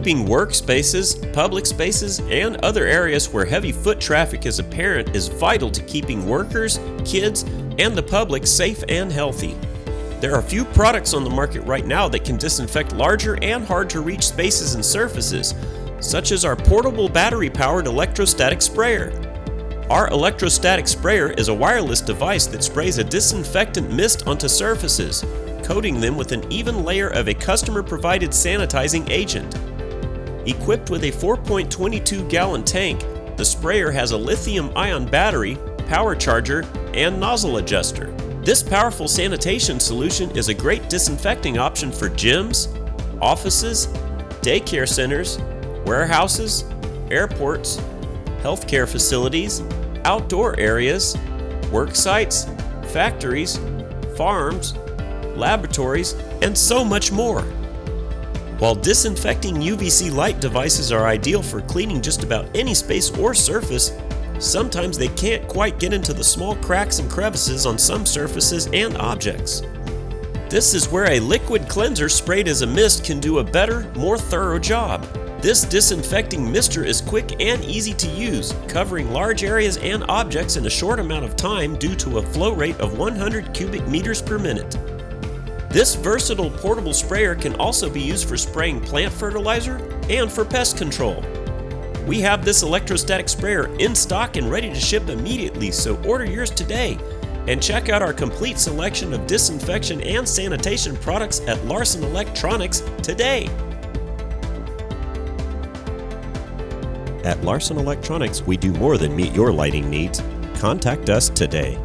Keeping workspaces, public spaces, and other areas where heavy foot traffic is apparent is vital to keeping workers, kids, and the public safe and healthy. There are a few products on the market right now that can disinfect larger and hard-to-reach spaces and surfaces, such as our portable battery-powered electrostatic sprayer. Our electrostatic sprayer is a wireless device that sprays a disinfectant mist onto surfaces, coating them with an even layer of a customer-provided sanitizing agent. Equipped with a 4.22-gallon tank, the sprayer has a lithium-ion battery, power charger, and nozzle adjuster. This powerful sanitation solution is a great disinfecting option for gyms, offices, daycare centers, warehouses, airports, healthcare facilities, outdoor areas, work sites, factories, farms, laboratories, and so much more. While disinfecting UVC light devices are ideal for cleaning just about any space or surface, sometimes they can't quite get into the small cracks and crevices on some surfaces and objects. This is where a liquid cleanser sprayed as a mist can do a better, more thorough job. This disinfecting mister is quick and easy to use, covering large areas and objects in a short amount of time due to a flow rate of 100 cubic meters per minute. This versatile portable sprayer can also be used for spraying plant fertilizer and for pest control. We have this electrostatic sprayer in stock and ready to ship immediately, so order yours today and check out our complete selection of disinfection and sanitation products at Larson Electronics today. At Larson Electronics, we do more than meet your lighting needs. Contact us today.